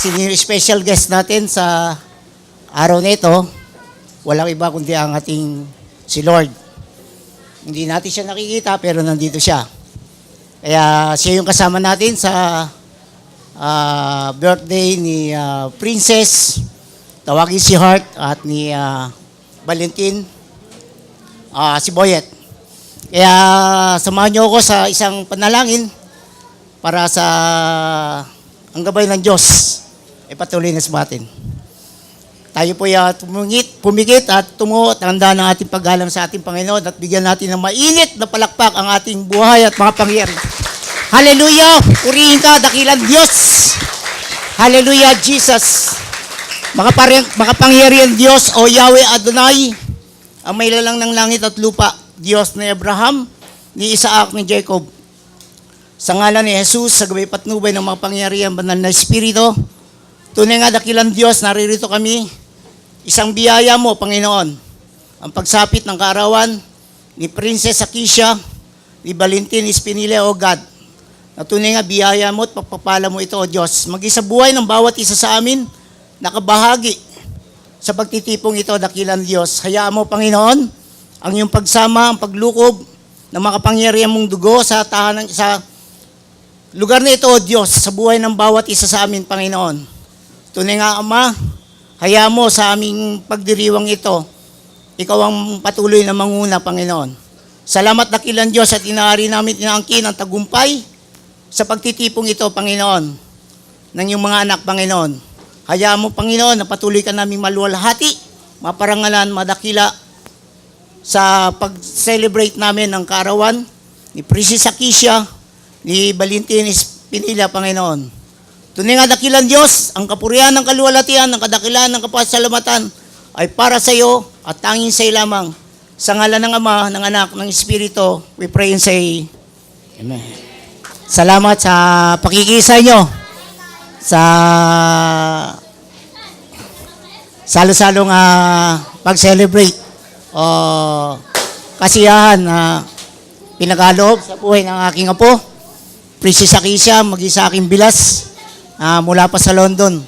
Senior special guest natin sa araw na ito, walang iba kundi ang ating si Lord. Hindi natin siya nakikita pero nandito siya. Kaya siya yung kasama natin sa birthday ni Princess, tawagin si Heart, at ni Valentin, si Boyet. Kaya samahan niyo ako sa isang panalangin para sa ang gabay ng Diyos ay patuloy na sumatin. Tayo po pumikit at tumuo at handa ng ating paggalang sa ating Panginoon at bigyan natin ng mainit na palakpak ang ating buhay at mga pangyayari. Hallelujah! Purihin ka, dakilang Diyos! Hallelujah, Jesus! Makapangyarihan Diyos o Yahweh Adonai, ang may lalang ng langit at lupa, Diyos ni Abraham, ni Isaac, ni Jacob. Sa ngalan ni Jesus, sa gabay patnubay ng mga pangyarihan, banal na Espiritu, tunay nga dakilang Diyos, naririto kami, isang biyaya mo, Panginoon, ang pagsapit ng kaarawan ni Princess Akisha, ni Valentin Espinilla, O God, na tunay nga biyaya mo at pagpapala mo ito, O Diyos, mag-isa buhay ng bawat isa sa amin, nakabahagi sa pagtitipong ito, dakilang Diyos. Hayaan mo, Panginoon, ang iyong pagsama, ang paglukob ng makapangyarihan mong dugo sa tahanan, sa lugar na ito, O Diyos, sa buhay ng bawat isa sa amin, Panginoon. Tunay nga, Ama, hayaan mo sa aming pagdiriwang ito, ikaw ang patuloy na manguna, Panginoon. Salamat dakilang Diyos at inaari namin inaangkin ang tagumpay sa pagtitipong ito, Panginoon, ng iyong mga anak, Panginoon. Hayaan mo, Panginoon, na patuloy ka naming maluwalhati, maparangalan, madakila sa pag-celebrate namin ng kaarawan ni Princess Akisha, ni Valentin Espinilla, Panginoon. Tunay nga dakilang Diyos, ang kapurihan ng kaluwalhatian, ang kadakilaan ng kapasalamatan ay para sa iyo at tanging sa iyo lamang. Sa ngalan ng Ama, ng Anak, ng Espiritu, we pray and say, Amen. Salamat sa pakikisa nyo sa salo-salong pag-celebrate o kasiyahan na pinagkaloob sa buhay ng aking apo, Princess Akisha, mag-isa aking bilas mula pa sa London.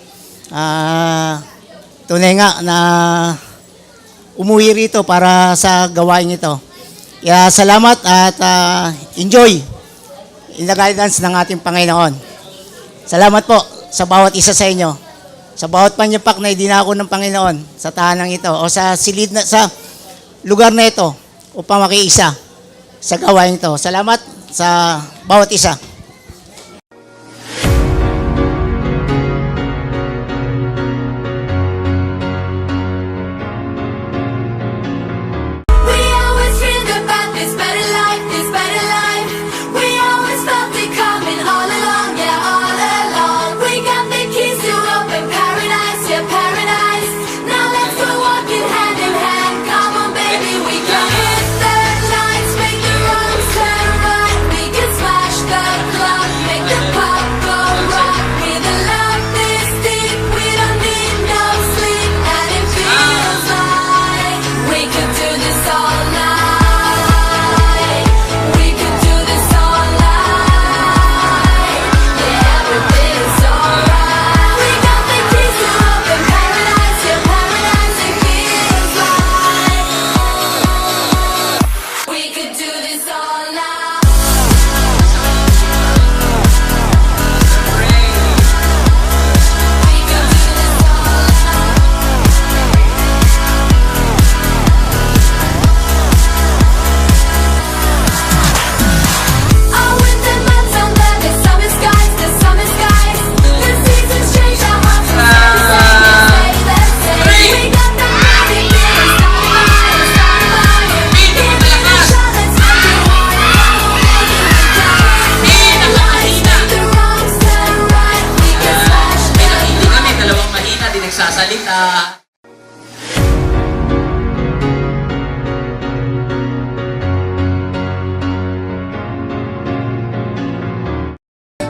Tunay nga na umuwi rito para sa gawain ito. Kaya salamat at enjoy in the guidance ng ating Panginoon. Salamat po sa bawat isa sa inyo. Sa bawat panyapak na idinako ng Panginoon sa tahanang ito o sa silid na sa lugar na ito upang makiisa sa gawain ito. Salamat sa bawat isa.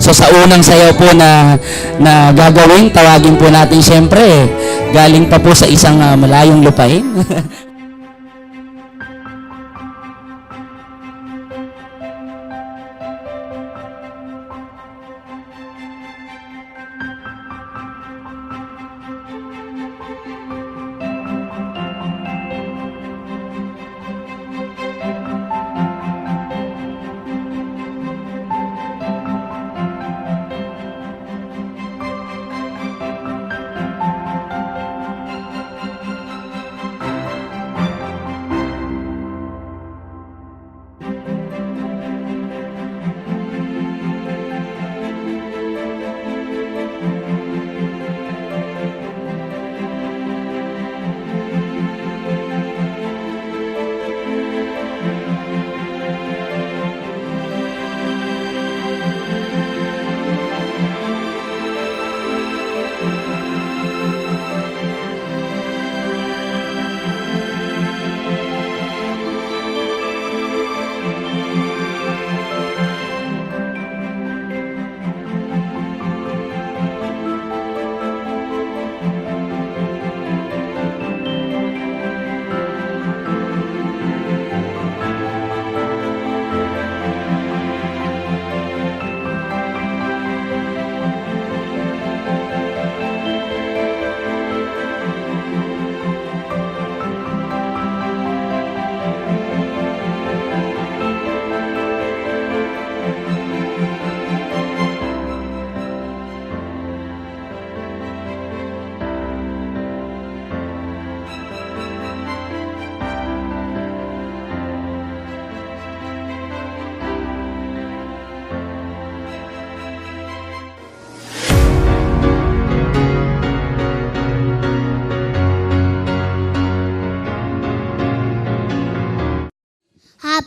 So sa unang sayaw po na gagawin, tawagin po natin siyempre, galing pa po sa isang malayong lupain.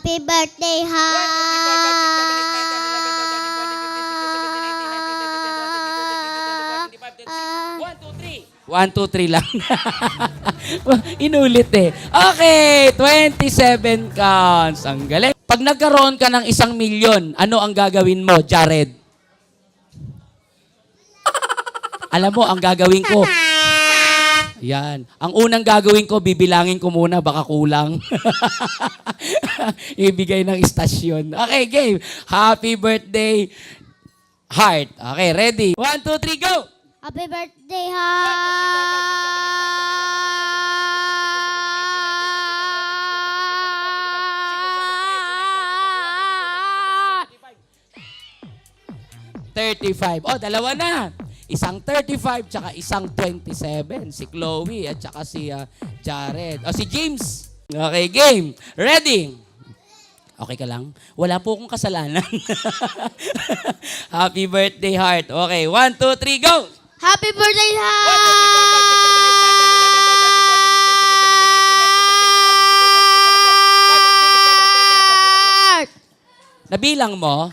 Happy birthday, One, two, three lang. Inulit eh. Okay, 27 counts. Ang galing. Pag nagkaroon ka ng 1,000,000, ano ang gagawin mo, Jared? Alam mo, ang gagawin ko, yan. Ang unang gagawin ko, bibilangin ko muna, baka kulang. Ibigay ng istasyon. Okay, game. Happy birthday, Heart. Okay, ready? 1, 2, 3, go! Happy birthday, Heart! 35. Oh, dalawa na. Isang 35 tsaka isang 27. Si Chloe at tsaka si Jared. O, si James. Okay, game. Ready? Okay ka lang? Wala po akong kasalanan. Happy birthday, Heart. Okay, 1, 2, 3, go! Happy birthday, Heart! Nabilang mo?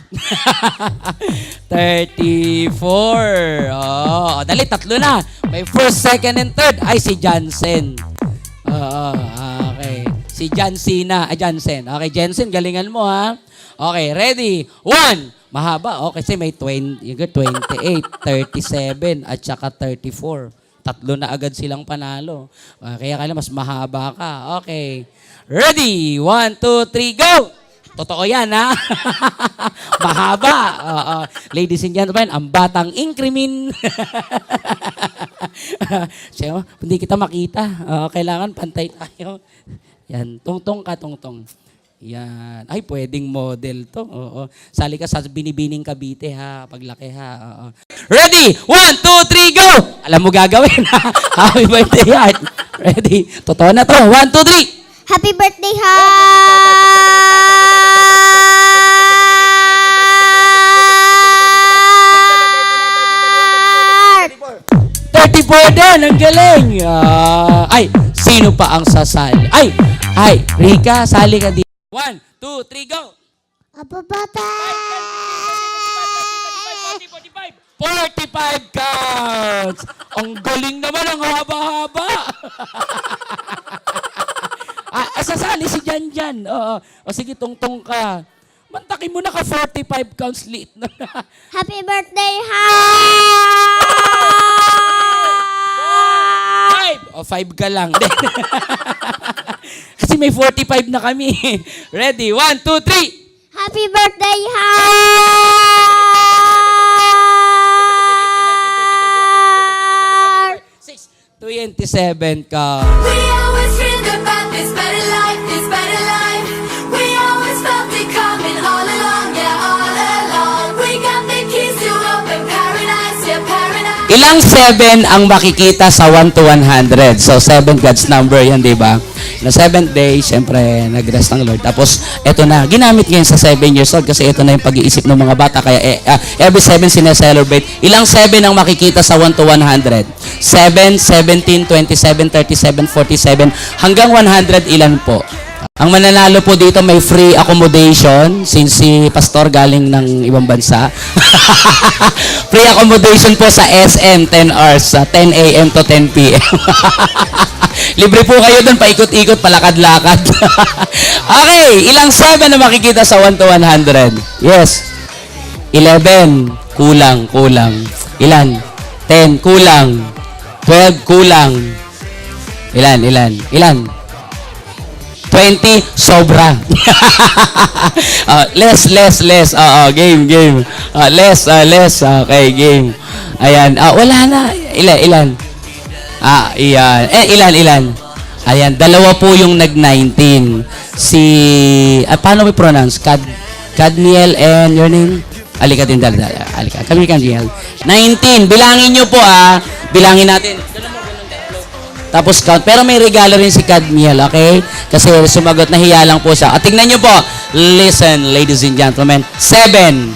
34. Oh, dali, tatlo na. May first, second, and third. Ay, si Jansen. Oo, okay. Si John Cena. Jansen. Okay, Jensen, galingan mo ha. Okay, ready? 1. Mahaba. Okay, kasi may 28, 37, at saka 34. Tatlo na agad silang panalo. Kaya kailan mas mahaba ka. Okay. Ready? 1, 2, 3, go! Totoo yan, ha? Mahaba. Ladies and gentlemen, ang batang Incremin. Siya, hindi kita makita. Kailangan pantay tayo. Yan, tungtong ka, tungtong. Yan. Ay, pwedeng model to. Oo. Sali ka sa Binibining Cavite, ha? Paglaki, ha? Oo. Ready? 1, 2, 3, go! Alam mo gagawin, ha? Happy birthday, Heart. Ready? Totoo na to. 1, 2, 3. Happy birthday, Heart! 34 din, ang galing. Ay, sino pa ang sasali? Ay, Rika, sali ka dito. 1, 2, 3, go! Apa bata? 45 counts! Ang galing naman, ang haba-haba. Sasali si Jan. Oo. O sige, tungtong ka. Mantakin mo na ka 45 counts liit na. Happy birthday, Heart! 5 ka lang. Kasi may 45 na kami. Ready? 1, 2, 3. Happy birthday, Heart! 27 counts. We always dreamed about this better life, this better life. We always felt it coming all along, yeah, all along. We got the keys to open paradise, yeah, paradise. Ilang 7 ang makikita sa 1 to 100? So, 7 God's number yan, di ba? Na 7th day, syempre, nag-rest ang Lord. Tapos, eto na, ginamit ngayon sa 7 years old kasi eto na yung pag-iisip ng mga bata. Kaya every 7 sineselebrate. Ilang 7 ang makikita sa 1 to 100? 7, 17, 27, 37, 47, hanggang 100, ilan po? Ang mananalo po dito may free accommodation since si Pastor galing ng ibang bansa. Free accommodation po sa SM 10 hours, 10 a.m. to 10 p.m. Libre po kayo doon, paikot-ikot, palakad-lakad. Okay, ilang 7 na makikita sa 1 to 100? Yes. 11, kulang. Ilan? 10, kulang. 12, kulang. Ilan? 20, sobra. Less. Game. Less. Okay, game. Ayan. Wala na. Ilan? Iyan. Ilan? Ayan, dalawa po yung nag-19. Si, paano may pronounce? Cadmiel and your name? Alika din, alika. Kami Cadmiel. 19. Bilangin nyo po, Bilangin natin. Tapos count. Pero may regalo rin si Cadmiel, okay? Kasi sumagot na hiya lang po siya. At tingnan nyo po. Listen, ladies and gentlemen. 7,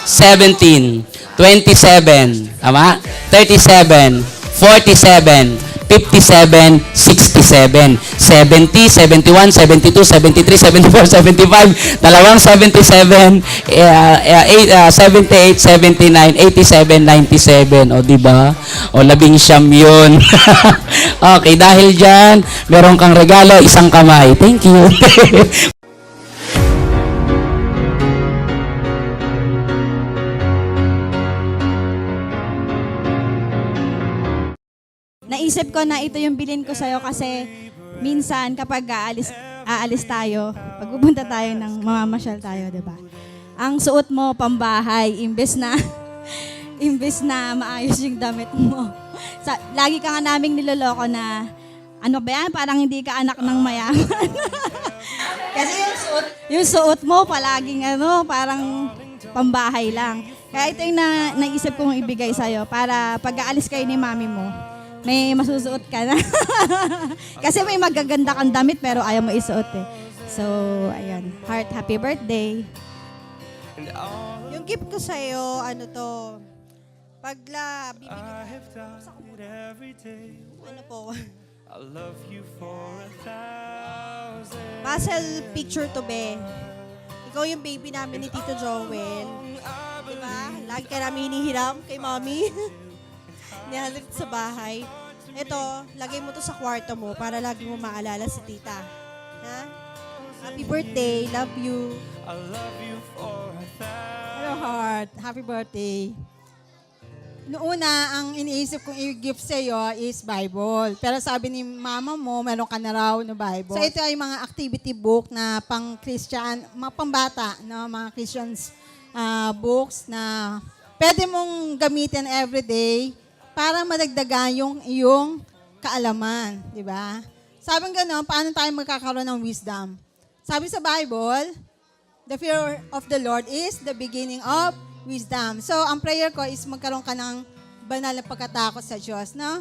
17, 27, tama? 37, 47, 57, 67. 70, 71, 72, 73, 74, 75, dalawang 77, 78, 79, 87, 97. O, di ba? O, 11 yun. Okay, dahil dyan, meron kang regalo, isang kamay. Thank you. Naisip ko na ito yung bilin ko sa'yo kasi minsan kapag aalis tayo, pag pupunta tayo ng mamamasyal tayo, di ba? Ang suot mo pambahay, imbes na imbes na maayos yung damit mo. Lagi ka nga naming niloloko na ano ba yan, parang hindi ka anak ng mayaman. Kasi yung suot mo palaging parang pambahay lang. Kaya ito yung naisip kong ibigay sa'yo para pag aalis kayo ni mami mo, may masusuot ka na. Kasi may magaganda kang damit pero ayaw mo isuot eh. So, ayun. Heart, happy birthday. Yung gift ko sa'yo, ano to, bibigyan ano po, puzzle picture to be. Ikaw yung baby namin ni Tito Joel. Diba? Lagi ka namin hinihiram kay mommy. Nihalit sa bahay. Ito, lagay mo to sa kwarto mo para lagi mo maalala si tita. Ha? Happy birthday. Love you. Hello, Heart. Happy birthday. Noong una, ang iniisip kong i-gift sa iyo is Bible. Pero sabi ni mama mo, meron ka na raw na Bible. So ito ay mga activity book na pang-Christian, mga pambata, no? Mga Christians books na pwede mong gamitin everyday para madagdagan yung iyong kaalaman, di ba? Sabi ng gano'n, paano tayo magkakaroon ng wisdom? Sabi sa Bible, the fear of the Lord is the beginning of wisdom. So, ang prayer ko is magkaroon ka ng banal na pagkatakot sa Diyos, no?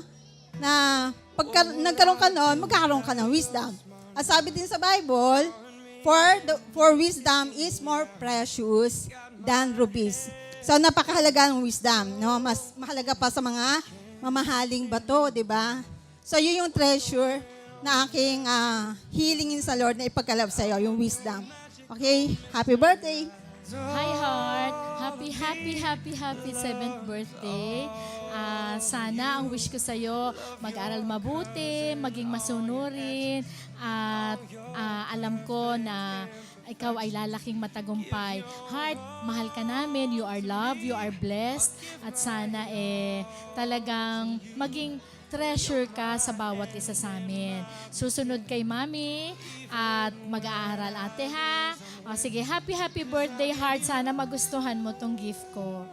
Na pagka nagkaroon ka noon, magkakaroon ka ng wisdom. At sabi din sa Bible, for wisdom is more precious than rubies. So, napakahalaga ng wisdom, no? Mas mahalaga pa sa mga mamahaling bato, di ba? So, yun yung treasure na aking healingin sa Lord na ipagkalab sa iyo, yung wisdom. Okay? Happy birthday! Hi, Heart! Happy 7th birthday. Sana ang wish ko sa'yo, mag-aral mabuti, maging masunurin, at alam ko na ikaw ay lalaking matagumpay. Heart, mahal ka namin. You are loved, you are blessed. At sana talagang maging treasure ka sa bawat isa sa amin. Susunod kay Mami at mag-aaral ate ha. O, sige, happy birthday, Heart. Sana magustuhan mo tong gift ko.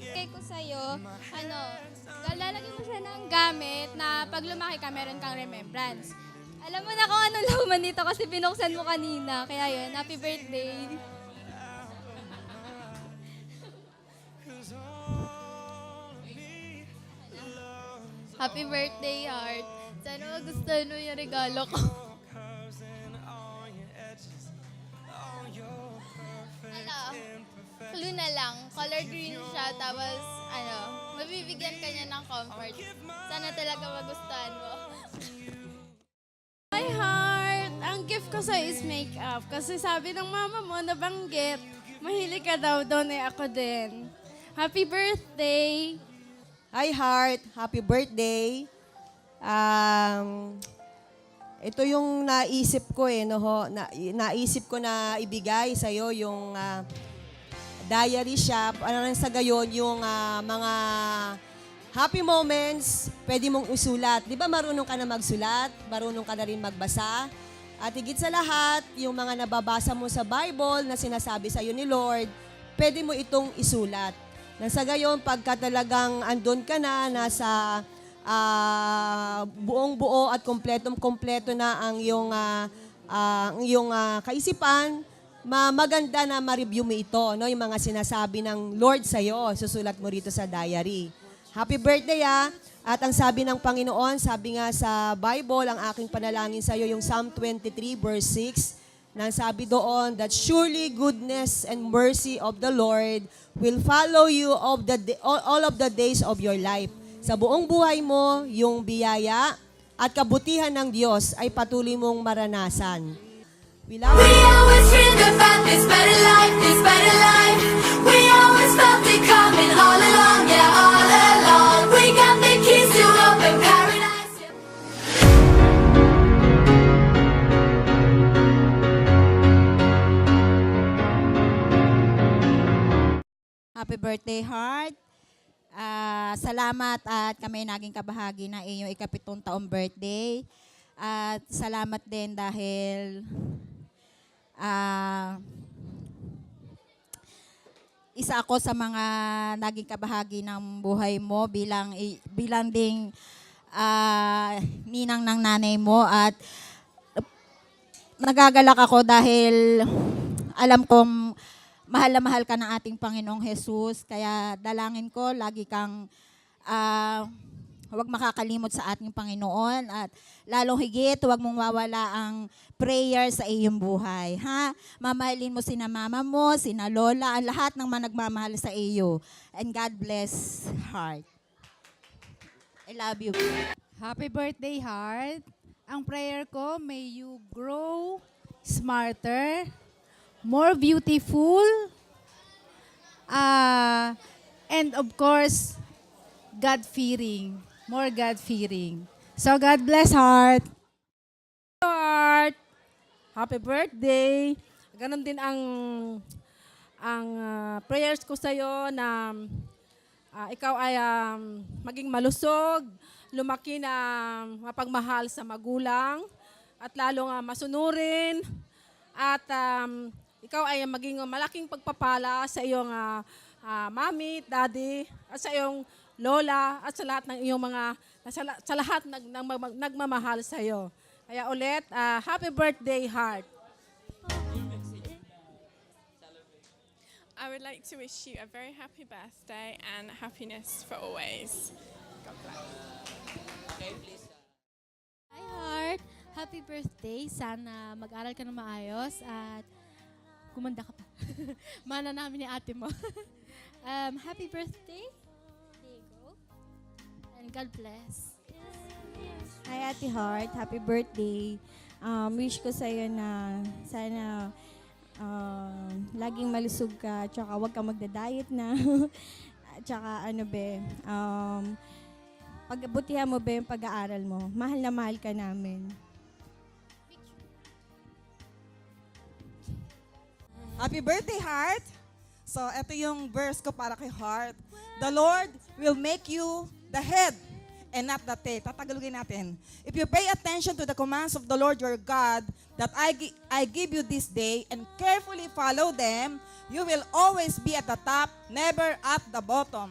Kay ko sa'yo, lalagyan mo siya ng gamit na pag lumaki ka, meron kang remembrance. Alam mo na kung anong laman nito kasi binuksan mo kanina. Kaya yun, happy birthday. Happy birthday, Heart. Sana magustuhan mo yung regalo ko. Clue na lang. Color green siya, tapos mabibigyan ka niya ng comfort. Sana talaga magustuhan mo. My Heart, ang gift ko sa'yo is makeup. Kasi sabi ng mama mo, nabanggit, mahilig ka daw, doon ako din. Happy birthday! Hi, Heart. Happy birthday. Ito yung naisip ko naisip ko na ibigay sa'yo yung diary siya. Sa gayon, yung mga happy moments, pwede mong usulat. Di ba marunong ka na magsulat? Marunong ka na rin magbasa? At higit sa lahat, yung mga nababasa mo sa Bible na sinasabi sa'yo ni Lord, pwede mo itong isulat. Nang sa gayon, pagka talagang andun ka na, nasa buong-buo at kompletong-kompleto na ang iyong kaisipan, maganda na ma-review mo ito, no? Yung mga sinasabi ng Lord sa'yo, susulat mo rito sa diary. Happy birthday, At ang sabi ng Panginoon, sabi nga sa Bible, ang aking panalangin sa'yo, yung Psalm 23 verse 6, Nang sabi doon that surely goodness and mercy of the Lord will follow you all of the days of your life. Sa buong buhay mo, yung biyaya at kabutihan ng Diyos ay patuloy mong maranasan. We love We you. always dreamed about this better life, this better life. We always felt it coming all along, yeah, all along. We got the keys to open paradise. Yeah. Happy birthday, Heart. Salamat at kami naging kabahagi ng iyong ika-7 taong birthday. At salamat din dahil isa ako sa mga naging kabahagi ng buhay mo bilang ding ninang ng nanay mo, at nagagalak ako dahil alam kong mahal na mahal ka ng ating Panginoong Jesus. Kaya dalangin ko, lagi kang huwag makakalimot sa ating Panginoon, at lalong higit, huwag mong wawala ang prayer sa iyong buhay. Ha? Mamahalin mo sina mama mo, sina lola, ang lahat ng mga nagmamahal sa iyo. And God bless, Heart. I love you. Happy birthday, Heart. Ang prayer ko, may you grow smarter, more beautiful, and of course, God-fearing. More God-fearing. So, God bless, Heart. Heart, happy birthday. Ganon din ang prayers ko sa iyo na ikaw ay maging malusog, lumaki na mapagmahal sa magulang, at lalong masunurin, at ikaw ay maging malaking pagpapala sa iyong mami, daddy, at sa iyong lola, at sa lahat ng iyong sa lahat nagmamahal sa iyo. Kaya ulit, happy birthday, Heart. I would like to wish you a very happy birthday and happiness for always. God bless. Hi, Heart! Happy birthday! Sana mag-aral ka na maayos at gumanda ka pa. Mana namin ni ate mo. Happy birthday! There you go. And God bless. Hi, Ate Heart. Happy birthday. Wish ko sa'yo na sana laging malusog ka, tsaka huwag ka magda-diet na. Tsaka pagbutihan mo ba yung pag-aaral mo. Mahal na mahal ka namin. Happy birthday, Heart! So, ito yung verse ko para kay Heart. The Lord will make you the head and not the tail. Tatagalogin natin. If you pay attention to the commands of the Lord your God that I give you this day and carefully follow them, you will always be at the top, never at the bottom.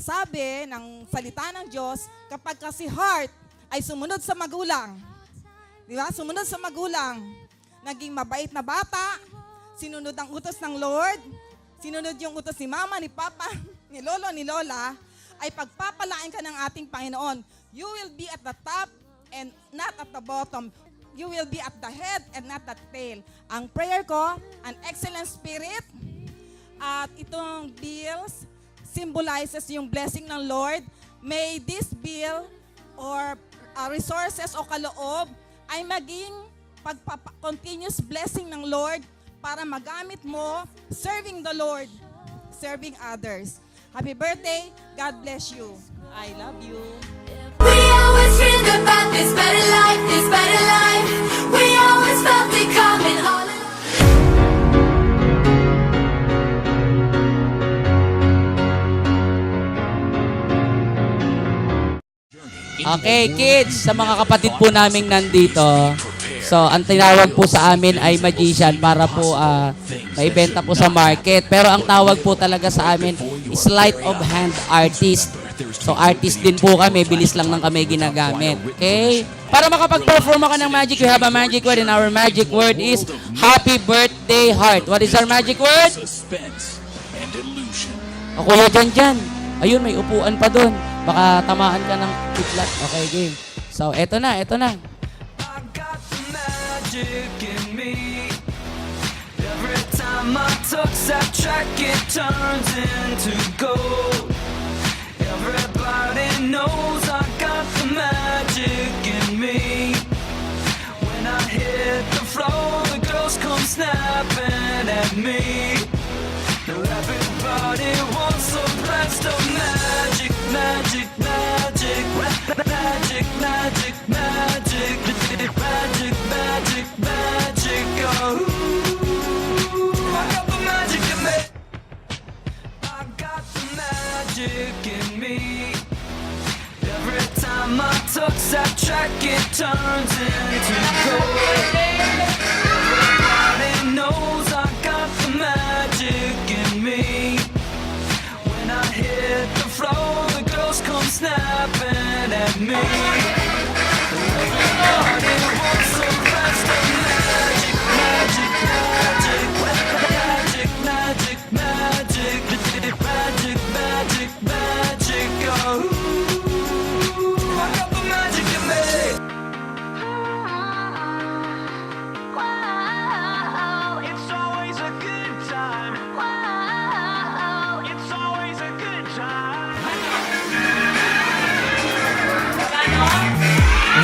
Sabi ng salita ng Diyos, kapag kasi Heart ay sumunod sa magulang, di ba? Sumunod sa magulang, naging mabait na bata, sinunod ang utos ng Lord, sinunod yung utos ni Mama, ni Papa, ni Lolo, ni Lola, ay pagpapalain ka ng ating Panginoon. You will be at the top and not at the bottom. You will be at the head and not the tail. Ang prayer ko, an excellent spirit, at itong bills symbolizes yung blessing ng Lord. May this bill or resources o kaloob ay maging continuous blessing ng Lord para magamit mo serving the Lord, serving others. Happy birthday. God bless you. I love you. We always dreamed about this better life, this better life. We always felt it coming all along. Okay, kids, sa mga kapatid po naming nandito, so ang tinawag po sa amin ay magician para po maibenta po sa market. Pero ang tawag po talaga sa amin is sleight of hand artist. So artist din po kami, bilis lang ng kami ginagamit. Okay? Para makapag-perform ako ng magic, we have a magic word, and our magic word is Happy Birthday Heart. What is our magic word? Suspense and illusion. O kuya dyan. Ayun, may upuan pa doon. Baka tamaan ka ng kidlat. Okay, game. So, eto na. I got the magic in me. time I touch that track, it turns into gold. Everybody knows I got the magic in me. When I hit the floor, the girls come snapping at me. Now everybody wants a blast of magic, magic, magic, magic, magic, magic, magic, magic, magic. Oh, I got the magic in me. I got the magic in me. Every time I touch that track, it turns into gold. Everybody knows I got the magic in me. When I hit the floor, the girls come snapping at me. Everybody wants a blast of magic, magic, magic, magic, magic, magic, magic, magic, magic. Oh, I got the magic in me. Wow, it's always a good time. Wow, it's always a good time.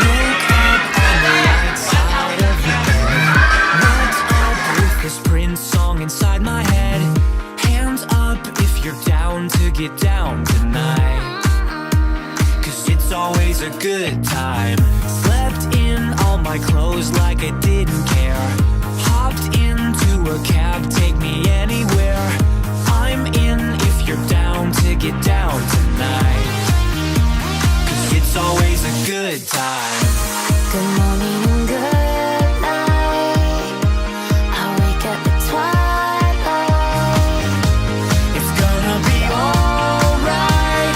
Woke up on the right side of the bed. Woke up with this Prince song inside my head. Hands up if you're down to get down tonight. 'Cause it's always a good time. Slept in all my clothes like I didn't care. Hopped into a cab, take me anywhere. I'm in if you're down to get down tonight. 'Cause it's always a good time. Good morning and good night. I wake up at twilight. It's gonna be alright.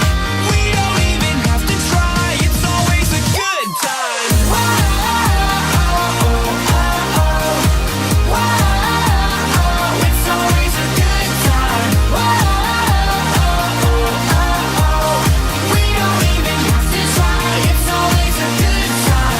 We don't even have to try. It's always a good time. It's always a good time. We don't even have to try. It's always a good time.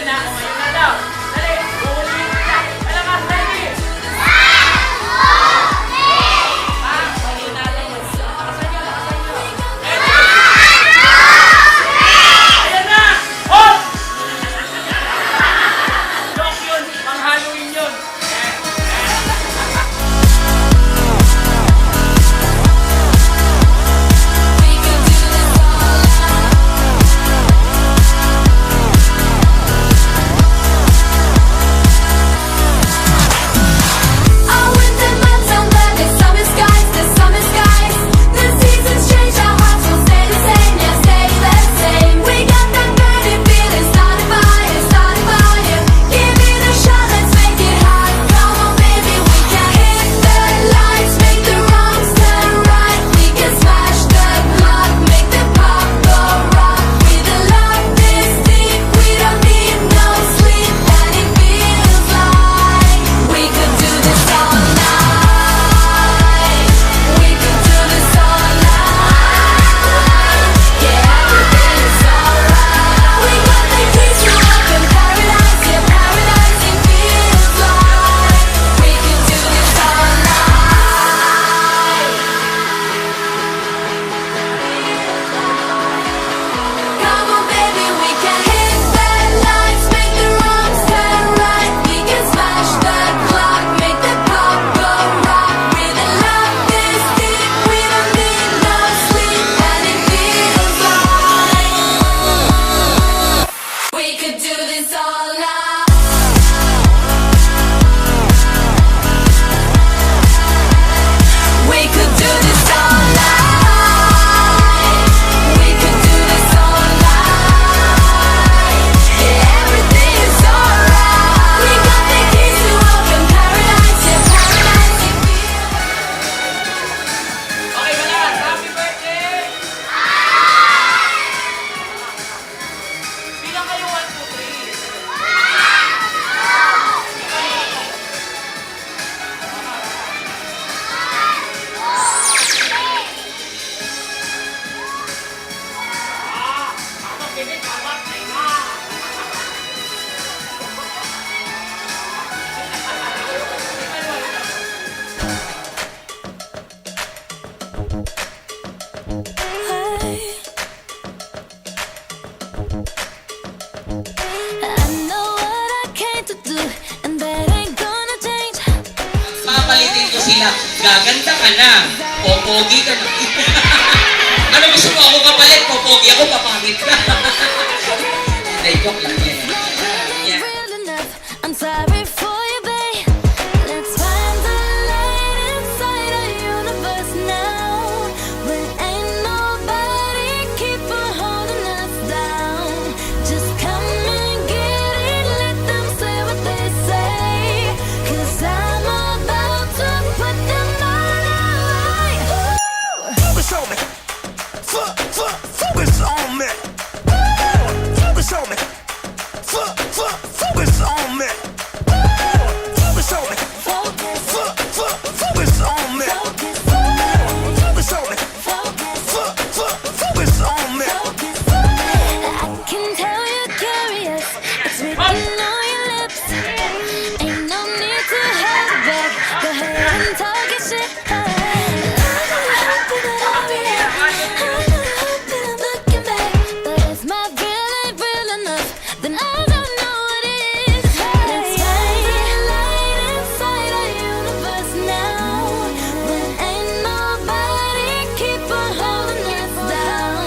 na. O, ayun na daw. Dali, uulitin ko na. Malakas, ready? Ayan na! Hop! Joke yun, pang Halloween yun. Our winter months are the summer skies, the summer skies. The seasons change, our hearts will stay the same, yeah, stay the same. We got that burning feeling, start a fire, start a fire. Give it a shot, let's make it hot. Come on, baby, we can hit the lights, make the wrongs turn right. We can smash the clock, make the pop go rock. With a love this deep, we don't need no sleep, and it feels like we could do this all night. We could do this all night. Yeah, everything's alright. We got the keys to open paradise. Yeah, paradise it feels like we could do this all night. Come on, baby, we can hit the lights, make the wrongs turn right. We can smash the clock, make the pop go rock. With a love this deep, we don't need no sleep, and it feels like we could do this all night. We could do this all night. We could do this all night. Yeah, everything is alright. We got the keys to open paradise. Yeah, paradise it feels. Okay, malakas. Happy birthday! Bilang kayo 1, 2, 3. I know what I came to do, and that ain't gonna change. Papalitin ko sila. Gaganda ka na. Popogi ka na. Ano gusto mo ako kapalit? Popogi ako, papangit ka. Hindi, joke lang yan. Yeah. Real enough. I'm sorry for you, babe. Let's find the light inside our universe now. When ain't nobody keep on holding us down. Just come and get it. Let them say what they say. 'Cause I'm about to put them all away. Focus on me. Focus on me. Focus on me. Focus on me. Focus on me. Focus on me. Focus on me. Focus on me. I can tell you're curious. It's written on your lips. Ain't no need to hold back. Go ahead and talk your shit. I'm looking back. But if my real ain't real enough, then I don't know what is. Let's find the light inside our universe now. When ain't nobody keep on holding us down.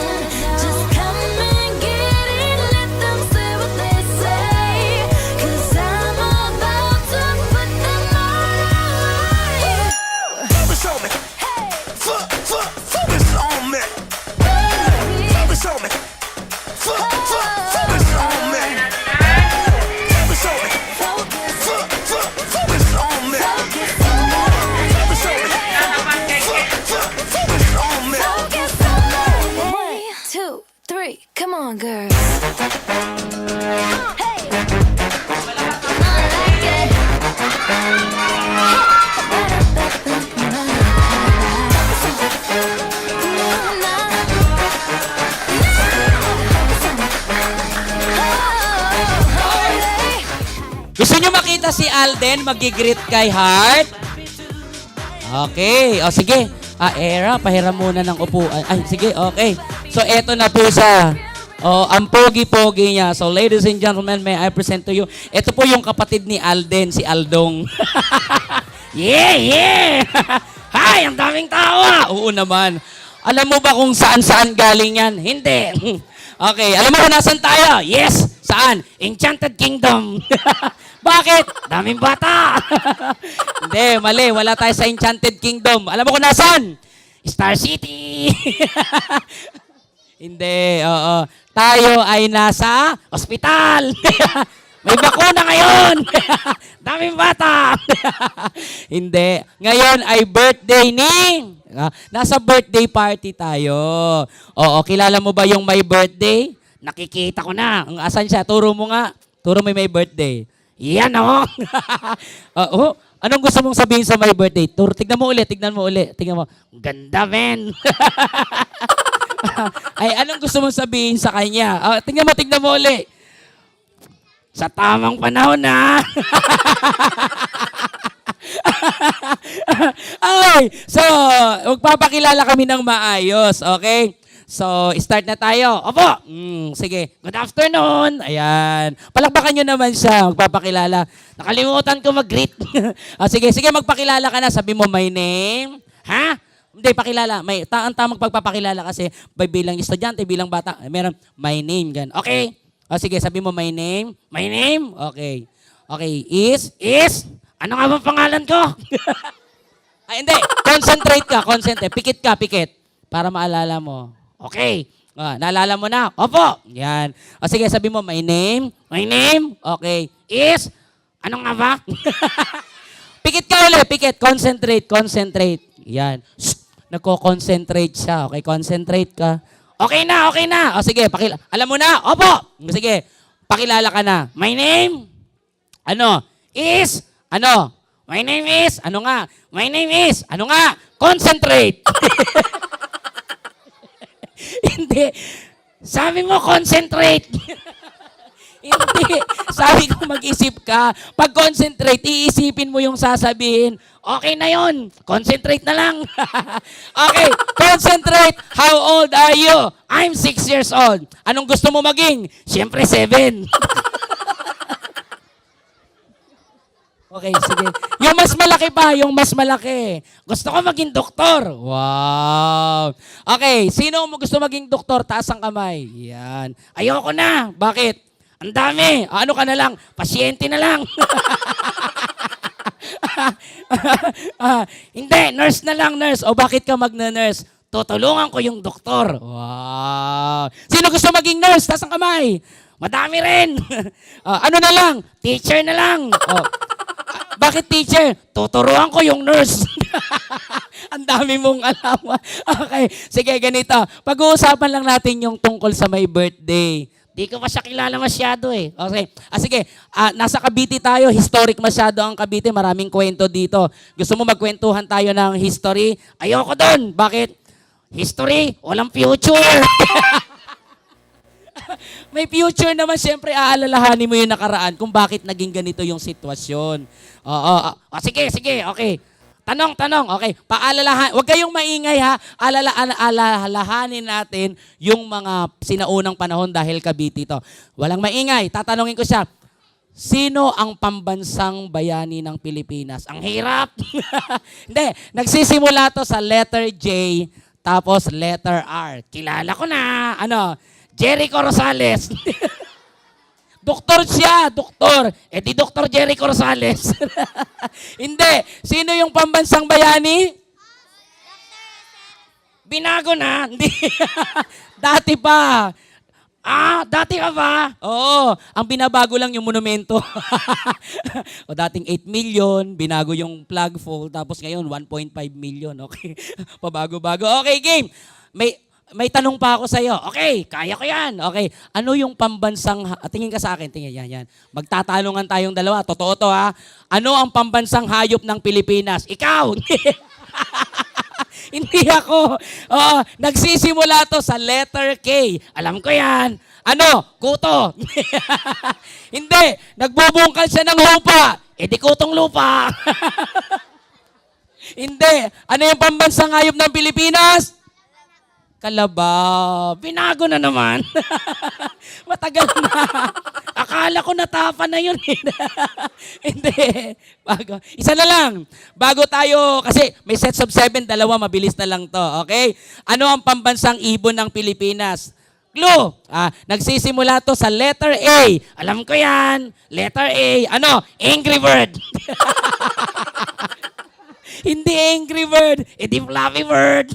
Just come and get it. Let them say what they say. 'Cause I'm about to put them all away. Focus on me. Focus on me. Focus on me. Focus on me. Focus on me. Focus on me. Focus on me. Focus on me. 1, 2, 3, come on, girls. Hey. I like it. Oh, Basta si Alden mag-greet kay Heart. Okay. O sige. Era, pahiram muna ng upuan. Ay, sige, okay. So, eto na po siya. Ang pogi-pogi niya. So, ladies and gentlemen, may I present to you. Ito po yung kapatid ni Alden, si Aldong. Yeah! Hi, ang daming tawa! Oo naman. Alam mo ba kung saan-saan galing yan? Hindi. Okay, alam mo kung nasan tayo? Yes! Saan? Enchanted Kingdom. Bakit? Daming bata. Hindi, mali. Wala tayo sa Enchanted Kingdom. Alam mo kung nasan? Star City. Hindi, oo. Tayo ay nasa ospital. May bakuna ngayon. Daming bata. Hindi. Ngayon ay birthday ni... nasa birthday party tayo. Oo, kilala mo ba yung may birthday? Nakikita ko na. Asan siya? Turo mo nga. Turo mo yung may birthday. Yan o. Oo. Anong gusto mong sabihin sa my birthday? Tignan mo ulit. Tignan mo. Ganda, men. Ay, anong gusto mong sabihin sa kanya? Tignan mo ulit. Sa tamang panahon na. Okay. So, magpapakilala kami ng maayos. Okay? So, start na tayo. Opo. Sige. Good afternoon. Ayan. Palakpakan nyo naman siya. Magpapakilala. Nakalimutan ko mag-greet. Sige, magpakilala ka na. Sabi mo, my name. Ha? Hindi, pakilala. Ang tamang pagpapakilala kasi bilang estudyante, bilang bata, meron my name. Gan. Okay. Sige, sabi mo, my name. My name? Okay. Okay. Is? Ano nga bang pangalan ko? Ay, hindi. Concentrate ka. Pikit ka. Para maalala mo. Okay. Naalala mo na? Opo. Yan. Sige, sabi mo, my name. My name? Okay. Is? Ano nga ba? Pikit ka ulit. Concentrate. Yan. Nagko-concentrate siya. Okay, concentrate ka. Okay na. Sige, alam mo na? Opo. Sige, pakilala ka na. My name? Ano? Is? Ano? My name is? Ano nga? My name is? Ano nga? Concentrate. Hindi. Sabi mo, concentrate. Hindi. Sabi ko, mag-isip ka. Pag concentrate, iisipin mo yung sasabihin. Okay na yon. Concentrate na lang. Okay. Concentrate. How old are you? I'm 6 years old. Anong gusto mo maging? Siyempre, 7. Okay, sige. Yung mas malaki pa, Gusto ko maging doktor. Wow. Okay, sino mo gusto maging doktor? Taas ang kamay. Yan. Ayoko na. Bakit? Ang dami. Ano ka na lang? Pasyente na lang. Hindi, nurse na lang, nurse. O bakit ka magna-nurse? Tutulungan ko yung doktor. Wow. Sino gusto maging nurse? Taas ang kamay. Madami rin. Ano na lang? Teacher na lang. Bakit teacher? Tuturuan ko yung nurse. Ang dami mong alam. Okay, sige, ganito. Pag-uusapan lang natin yung tungkol sa may birthday. Di ko pa siya kilala masyado eh. Okay. Sige, nasa Cavite tayo. Historic masyado ang Cavite. Maraming kwento dito. Gusto mo magkwentuhan tayo ng history? Ayoko doon. Bakit? History? Walang future. May future naman, siyempre aalalahanin mo yung nakaraan kung bakit naging ganito yung sitwasyon. Sige, okay. Tanong, okay. Huwag kayong maingay ha. Alalahanin natin yung mga sinaunang panahon dahil Cavite ito. Walang maingay. Tatanungin ko siya, sino ang pambansang bayani ng Pilipinas? Ang hirap. Hindi, nagsisimula to sa letter J, tapos letter R. Kilala ko na. Ano? Jericho Rosales. Doktor siya, doktor. Di Dr. Jericho Rosales. Hindi. Sino yung pambansang bayani? Binago na. Hindi. Dati pa. Dati ka ba? Oo. Ang binabago lang yung monumento. O dating 8 million, binago yung flagpole, tapos ngayon 1.5 million. Okay. Pabago-bago. Okay, game. May tanong pa ako sa'yo. Okay, kaya ko yan. Okay, ano yung pambansang... tingin ka sa akin, tingin, yan. Magtatanungan tayong dalawa. Totoo to ha. Ano ang pambansang hayop ng Pilipinas? Ikaw! Hindi ako. Nagsisimula to sa letter K. Alam ko yan. Ano? Kuto. Hindi. Nagbubungkal siya ng hupa. di kutong lupa. Hindi. Ano yung pambansang hayop ng Pilipinas? Kalabaw. Binago na naman. Matagal na. Akala ko natapa na yun. Hindi. Bago. Isa na lang. Bago tayo, kasi may sets of 7, dalawa, mabilis na lang to. Okay? Ano ang pambansang ibon ng Pilipinas? Clue. Nagsisimula to sa letter A. Alam ko yan. Letter A. Ano? Angry Bird. Hindi Angry Bird. Di Flappy Bird.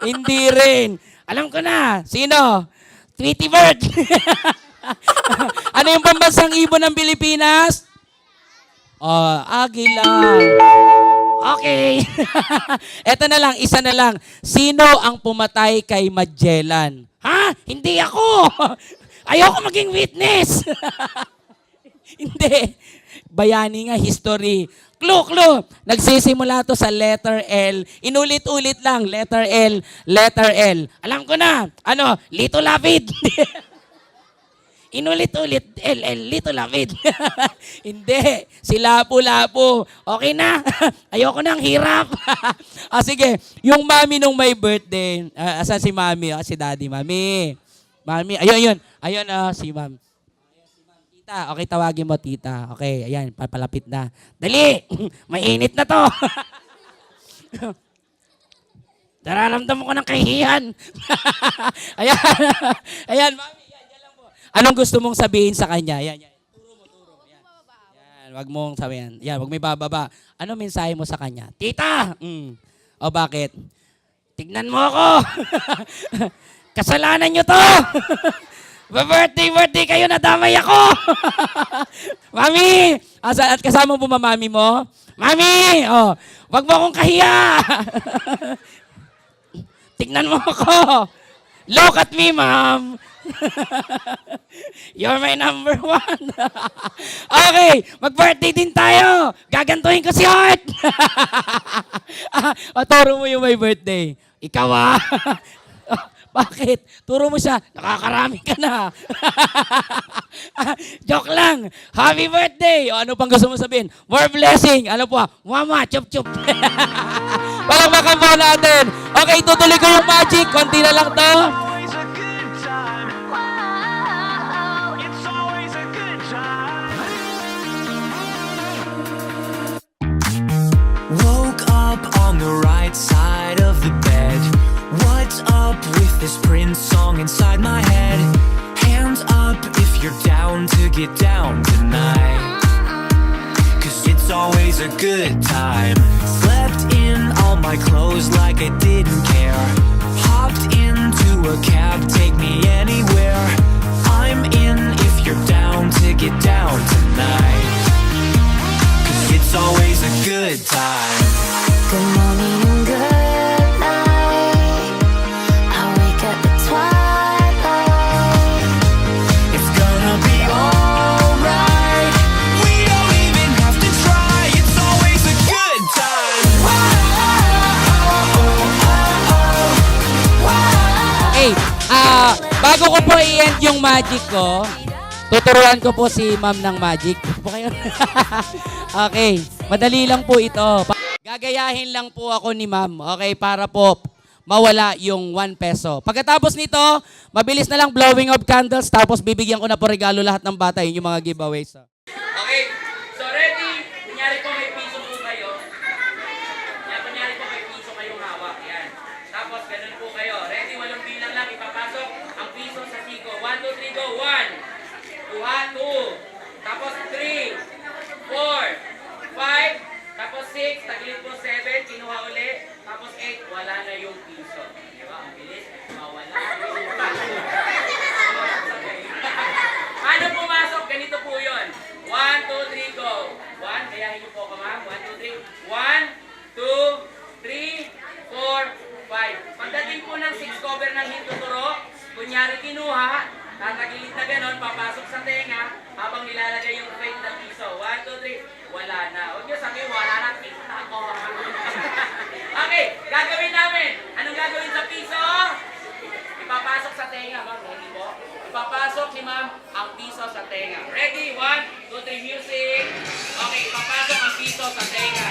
Hindi rin. Alam ko na. Sino? Tweety Bird. Ano yung pambansang ibon ng Pilipinas? Agila. Okay. Eto na lang, isa na lang. Sino ang pumatay kay Magellan? Ha? Hindi ako. Ayoko maging witness. Hindi. Bayani nga, history. Clue. Nagsisimula to sa letter L. Inulit-ulit lang. Letter L. Alam ko na. Ano? Lito Lapid. Inulit-ulit. Lito Lapid. Hindi. Si Lapu-Lapu. Okay na. Ayoko nang hirap. Sige. Yung mami nung may birthday. Asan si mami? Si daddy. Mami. Ayun. Ayun, si mami. Okay, tawagin mo, tita. Okay, ayan, papalapit na. Dali! Mainit na to! Nararamdaman ko ng kahihiyan. Ayan, mami, yan lang po. Anong gusto mong sabihin sa kanya? Yan. Turo mo. Yan, wag mong sabihin. Yan, wag may bababa. Ano mensahe mo sa kanya? Tita! O bakit? Tignan mo ako! Kasalanan nyo to! Birthday kayo, nadamay ako! Mami! At kasama mo mami mo? Mami! Wag mo akong kahiya! Tignan mo ako! Look at me, ma'am! You're my number 1! Okay, mag-birthday din tayo! Gagantuhin ko si Heart! Turo mo yung may birthday. Ikaw Bakit? Turo mo siya, nakakarami ka na. Joke lang. Happy birthday! Ano pang gusto mo sabihin? More blessing. Ano po? Mama, chup-chup. Palakpakan po natin. Okay, tutuloy ko yung magic. Konti na lang to. Woke up on the right side of the bed. What's up with this Prince song inside my head? Hands up if you're down to get down tonight. Cause it's always a good time. Slept in all my clothes like I didn't care. Hopped into a cab, take me anywhere. I'm in if you're down to get down tonight. Cause it's always a good time. Good morning and good night. I wake up at twilight. It's gonna be alright. We don't even have to try. It's always a good time. Okay, bago ko po i-end yung magic ko, tuturuan ko po si ma'am ng magic. Po kayo? Okay, madali lang po ito. Gagayahin lang po ako ni ma'am, okay, para po mawala yung 1 peso. Pagkatapos nito, mabilis na lang blowing of candles, tapos bibigyan ko na po regalo lahat ng bata, yun yung mga giveaways. Okay, so ready? Kunyari po may piso po kayo. Yan, kunyari po may piso kayong hawak. Yan. Tapos ganun po kayo. Ready? 8 bilang lang ipapasok ang piso sa siko. 1, 2, 3, go. 1, 2, tapos 3, 4, 5, tapos 6, tagilid po 7, kinuha uli, tapos 8, wala na yung piso. Di ba? Ang bilis, mawala yung piso. Ano pumasok? Ganito po yun. 1, 2, 3, go. 1, kayahin niyo po ko ma'am. 1, 2, 3. 1, 2, 3, 4, 5. Pagdating po ng 6 cover ng hintuturo, kunyari kinuha, tatagilid na ganon, papasok sa tenga, habang nilalagay yung fake na piso. 1, 2, 3. Wala na. Huwag niyo sabihin, wala na. Kita ako. Okay, gagawin namin. Anong gagawin sa piso? Ipapasok sa tenga. Ma'am, ready po? Ipapasok ni ma'am ang piso sa tenga. Ready? 1, 2, 3, music. Okay, dito sa tenga.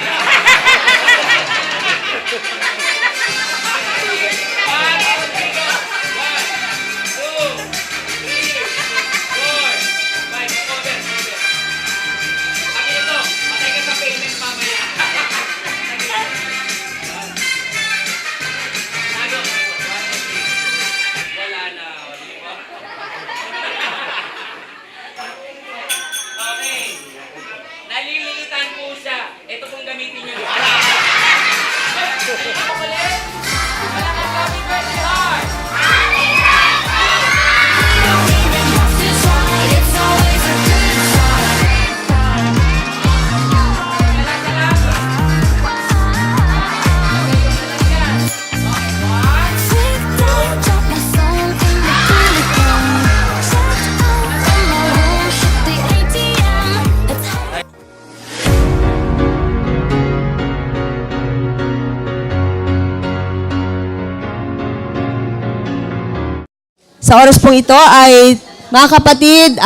Sa oras pong ito ay, mga kapatid,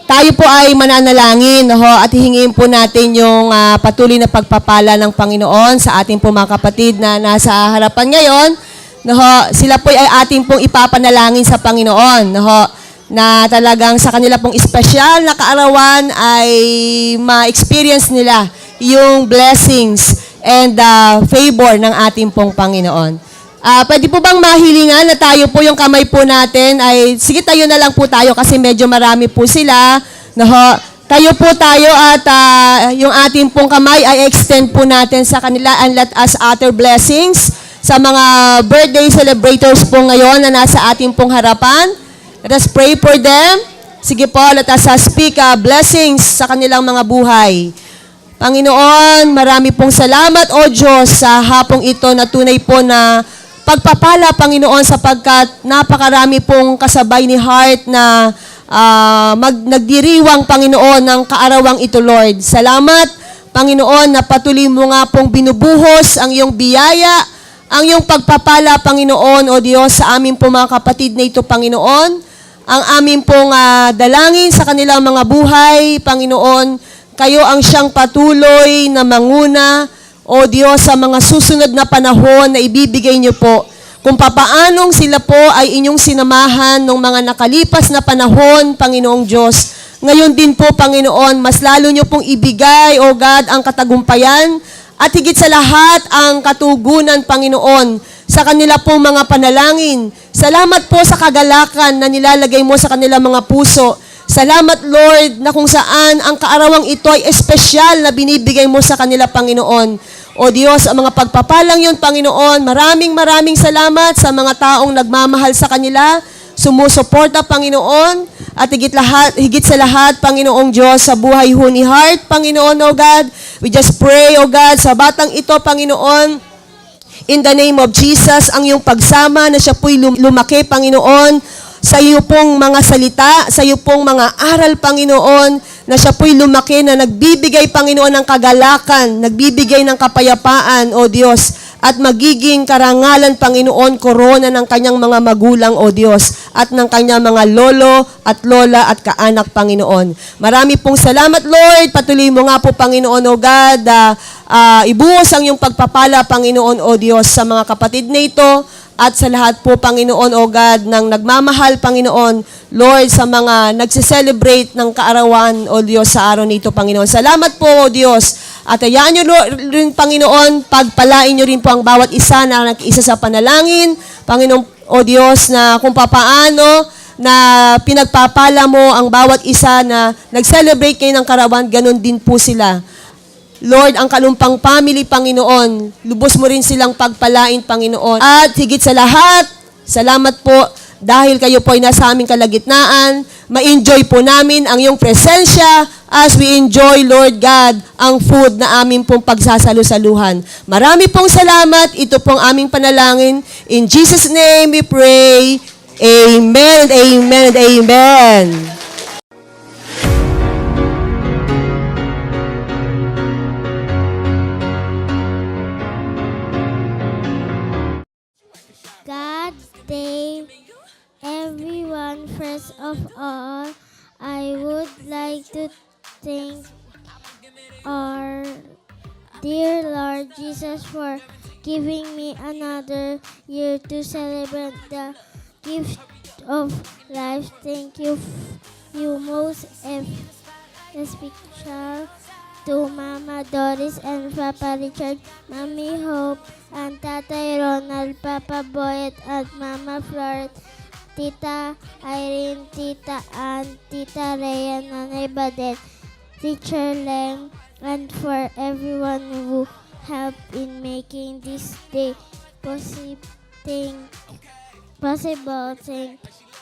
tayo po ay mananalangin, at hihingin po natin yung patuloy na pagpapala ng Panginoon sa ating po mga kapatid na nasa harapan ngayon. Sila po ay ating pong ipapanalangin sa Panginoon, na talagang sa kanila pong espesyal na kaarawan ay ma-experience nila yung blessings and favor ng ating pong Panginoon. Pwede po bang mahilingan na tayo po yung kamay po natin ay, sige tayo na lang po tayo kasi medyo marami po sila. Tayo po tayo at yung ating pong kamay ay extend po natin sa kanila and let us utter blessings sa mga birthday celebrators po ngayon na nasa ating pong harapan. Let us pray for them. Sige po, let us speak blessings sa kanilang mga buhay. Panginoon, marami pong salamat, O Diyos, sa hapong ito na tunay po na pagpapala, Panginoon, sapagkat napakarami pong kasabay ni Heart na nagdiriwang, Panginoon, ng kaarawang ito, Lord. Salamat, Panginoon, na patuloy mo nga pong binubuhos ang iyong biyaya, ang iyong pagpapala, Panginoon, O Diyos, sa aming pong mga kapatid na ito, Panginoon. Ang aming pong dalangin sa kanilang mga buhay, Panginoon, kayo ang siyang patuloy na manguna, O Diyos, sa mga susunod na panahon na ibibigay niyo po, kung papaanong sila po ay inyong sinamahan ng mga nakalipas na panahon, Panginoong Diyos. Ngayon din po, Panginoon, mas lalo niyo pong ibigay, O God, ang katagumpayan at higit sa lahat ang katugunan, Panginoon, sa kanila pong mga panalangin. Salamat po sa kagalakan na nilalagay mo sa kanilang mga puso. Salamat, Lord, na kung saan ang kaarawang ito ay espesyal na binibigay mo sa kanila, Panginoon. O Diyos, ang mga pagpapalang yun, Panginoon, maraming salamat sa mga taong nagmamahal sa kanila, sumusuporta, Panginoon, at higit sa lahat, Panginoong Diyos, sa buhay ho ni Heart, Panginoon, O God. We just pray, O God, sa batang ito, Panginoon, in the name of Jesus, ang iyong pagsama na siya po'y lumaki, Panginoon, sa iyo pong mga salita, sa iyo pong mga aral, Panginoon, na siya po'y lumaki na nagbibigay, Panginoon, ng kagalakan, nagbibigay ng kapayapaan, O Diyos, at magiging karangalan, Panginoon, korona ng kanyang mga magulang, O Diyos, at ng kanyang mga lolo at lola at kaanak, Panginoon. Marami pong salamat, Lord. Patuloy mo nga po, Panginoon, O God, ibuhos ang iyong pagpapala, Panginoon, O Diyos, sa mga kapatid na ito, at sa lahat po, Panginoon, O God, ng nagmamahal, Panginoon, Lord, sa mga nagsiselebrate ng kaarawan, O Diyos, sa araw nito, Panginoon. Salamat po, O Diyos. At hayaan nyo rin, Panginoon, pagpalain nyo rin po ang bawat isa na nag-isa sa panalangin. Panginoon, O Diyos, na kung papaano na pinagpapala mo ang bawat isa na nag-celebrate kayo ng kaarawan, ganun din po sila. Lord, ang Kalumpang family, Panginoon, lubos mo rin silang pagpalain, Panginoon. At higit sa lahat, salamat po dahil kayo po ay nasa aming kalagitnaan. Ma-enjoy po namin ang iyong presensya as we enjoy, Lord God, ang food na aming pong pagsasalusaluhan. Marami pong salamat. Ito pong aming panalangin. In Jesus' name we pray. Amen, amen, amen. God day, everyone. First of all, I would like to thank our dear Lord Jesus, for giving me another year to celebrate the gift of life. Thank you, you most special to Mama Doris and Papa Richard, Mommy Hope, and Tatay Ronald, Papa Boyet, and Mama Floret, Tita Irene, Tita Ann, Tita Rhea, Nanay Badet, Teacher Lem, and for everyone who helped in making this day possible. Thank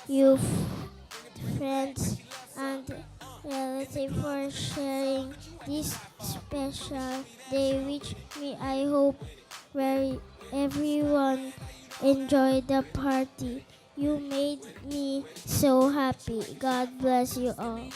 you, friends and relatives, for sharing this special day with me. I hope everyone enjoyed the party. You made me so happy. God bless you all.